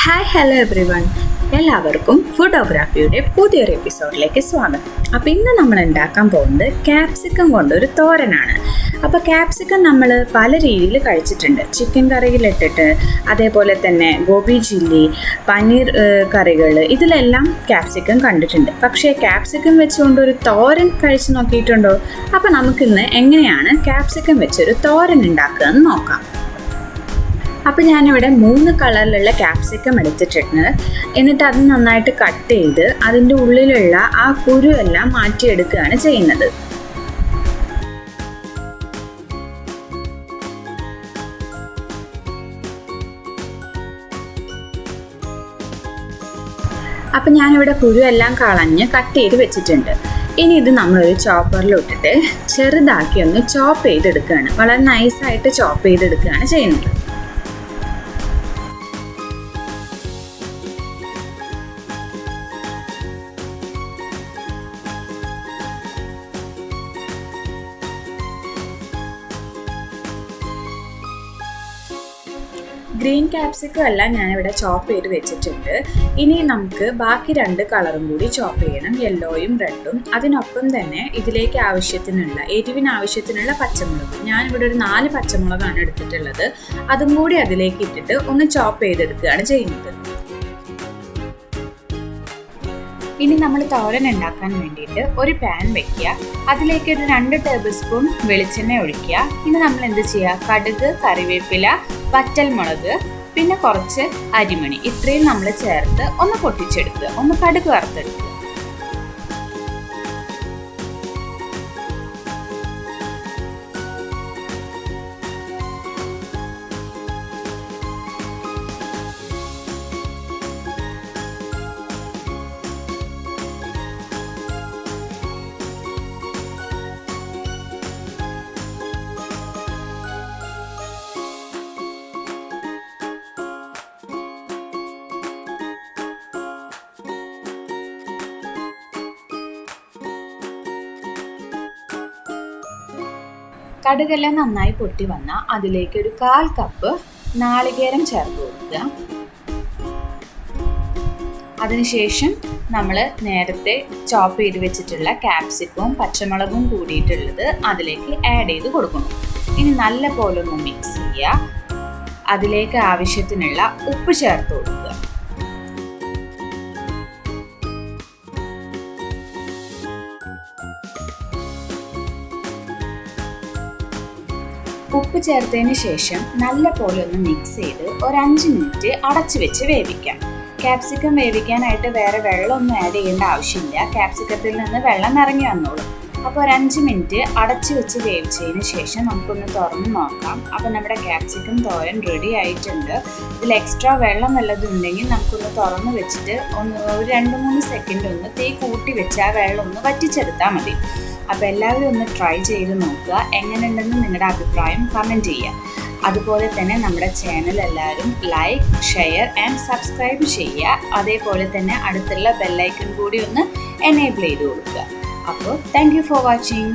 Hi hello every one, എല്ലാവർക്കും ഫുഡോഗ്രാഫിയുടെ പുതിയൊരു എപ്പിസോഡിലേക്ക് സ്വാഗതം. അപ്പോൾ ഇന്ന് നമ്മൾ ഉണ്ടാക്കാൻ പോകുന്നത് ക്യാപ്സിക്കം കൊണ്ടൊരു തോരനാണ്. അപ്പോൾ ക്യാപ്സിക്കം നമ്മൾ പല രീതിയിൽ കഴിച്ചിട്ടുണ്ട്. ചിക്കൻ കറിയിലിട്ടിട്ട്, അതേപോലെ തന്നെ ഗോബി ചില്ലി, പനീർ കറികൾ, ഇതിലെല്ലാം ക്യാപ്സിക്കം കണ്ടിട്ടുണ്ട്. പക്ഷേ ക്യാപ്സിക്കം വെച്ചുകൊണ്ടൊരു തോരൻ കഴിച്ച് നോക്കിയിട്ടുണ്ടോ? അപ്പോൾ നമുക്കിന്ന് എങ്ങനെയാണ് ക്യാപ്സിക്കം വെച്ചൊരു തോരൻ ഉണ്ടാക്കുക എന്ന് നോക്കാം. അപ്പോൾ ഞാനിവിടെ 3 കളറിലുള്ള ക്യാപ്സിക്കം എടുത്തിട്ടുണ്ട്. എന്നിട്ട് അത് നന്നായിട്ട് കട്ട് ചെയ്ത് അതിൻ്റെ ഉള്ളിലുള്ള ആ കുരു എല്ലാം മാറ്റിയെടുക്കുകയാണ് ചെയ്യുന്നത്. അപ്പം ഞാനിവിടെ കുരു എല്ലാം കളഞ്ഞ് കട്ട് ചെയ്ത് വെച്ചിട്ടുണ്ട്. ഇനി ഇത് നമ്മളൊരു ചോപ്പറിലിട്ടിട്ട് ചെറുതാക്കി ഒന്ന് ചോപ്പ് ചെയ്തെടുക്കുകയാണ്. വളരെ നൈസായിട്ട് ചോപ്പ് ചെയ്തെടുക്കുകയാണ് ചെയ്യുന്നത്. ഗ്രീൻ ക്യാപ്സിക്കം എല്ലാം ഞാനിവിടെ ചോപ്പ് ചെയ്ത് വെച്ചിട്ടുണ്ട്. ഇനി നമുക്ക് ബാക്കി 2 കളറും കൂടി ചോപ്പ് ചെയ്യണം, യെല്ലോയും റെഡും. അതിനൊപ്പം തന്നെ ഇതിലേക്ക് എരിവിന് ആവശ്യത്തിനുള്ള പച്ചമുളക്, ഞാനിവിടെ ഒരു 4 പച്ചമുളകാണ് എടുത്തിട്ടുള്ളത്. അതും കൂടി അതിലേക്ക് ഇട്ടിട്ട് ഒന്ന് ചോപ്പ് ചെയ്തെടുക്കുകയാണ് ചെയ്യുന്നത്. ഇനി നമ്മൾ തോരൻ ഉണ്ടാക്കാൻ വേണ്ടിയിട്ട് ഒരു പാൻ വെക്കുക. അതിലേക്ക് ഒരു 2 ടേബിൾ സ്പൂൺ വെളിച്ചെണ്ണ ഒഴിക്കുക. ഇനി നമ്മൾ എന്ത് ചെയ്യുക, കടുക്, കറിവേപ്പില, വറ്റൽമുളക്, പിന്നെ കുറച്ച് അരിമണി, ഇത്രയും നമ്മൾ ചേർത്ത് ഒന്ന് പൊട്ടിച്ചെടുക്കുക, ഒന്ന് കടുക് വറുത്തെടുക്കുക. കടുകെല്ലാം നന്നായി പൊട്ടി വന്നാൽ അതിലേക്ക് ഒരു 1/4 കപ്പ് നാളികേരം ചേർത്ത് കൊടുക്കുക. അതിനുശേഷം നമ്മൾ നേരത്തെ ചോപ്പ് ചെയ്ത് വെച്ചിട്ടുള്ള ക്യാപ്സിക്കവും പച്ചമുളകും കൂടിയിട്ടുള്ളത് അതിലേക്ക് ആഡ് ചെയ്ത് കൊടുക്കണം. ഇനി നല്ല പോലെ ഒന്ന് മിക്സ് ചെയ്യുക. അതിലേക്ക് ആവശ്യത്തിനുള്ള ഉപ്പ് ചേർത്ത് കൊടുക്കുക. ഉപ്പ് ചേർത്തതിന് ശേഷം നല്ല പോലെ ഒന്ന് മിക്സ് ചെയ്ത് ഒരു 5 മിനിറ്റ് അടച്ചു വെച്ച് വേവിക്കാം. ക്യാപ്സിക്കം വേവിക്കാനായിട്ട് വേറെ വെള്ളമൊന്നും ആഡ് ചെയ്യേണ്ട ആവശ്യമില്ല. ക്യാപ്സിക്കത്തിൽ നിന്ന് വെള്ളം ഇറങ്ങി വന്നോളൂ. അപ്പോൾ ഒരു 5 മിനിറ്റ് അടച്ചു വെച്ച് വേവിച്ചതിന് ശേഷം നമുക്കൊന്ന് തുറന്ന് നോക്കാം. അപ്പോൾ നമ്മുടെ ക്യാപ്സിക്കം തോരൻ റെഡി ആയിട്ടുണ്ട്. ഇതിൽ എക്സ്ട്രാ വെള്ളം വല്ലതും ഉണ്ടെങ്കിൽ നമുക്കൊന്ന് തുറന്ന് വെച്ചിട്ട് ഒരു 2-3 സെക്കൻഡ് ഒന്ന് തീ കൂട്ടി വെച്ച് ആ വെള്ളം ഒന്ന് വറ്റിച്ചെടുത്താൽ മതി. അപ്പോൾ എല്ലാവരും ഒന്ന് ട്രൈ ചെയ്ത് നോക്കുക. എങ്ങനെയുണ്ടെന്ന് നിങ്ങളുടെ അഭിപ്രായം കമൻറ്റ് ചെയ്യുക. അതുപോലെ തന്നെ നമ്മുടെ ചാനൽ എല്ലാവരും ലൈക്ക്, ഷെയർ ആൻഡ് സബ്സ്ക്രൈബ് ചെയ്യുക. അതേപോലെ തന്നെ അടുത്തുള്ള ബെല്ലൈക്കൺ കൂടി ഒന്ന് എനേബിൾ ചെയ്ത് കൊടുക്കുക. അപ്പോൾ താങ്ക് യു ഫോർ വാച്ചിങ്.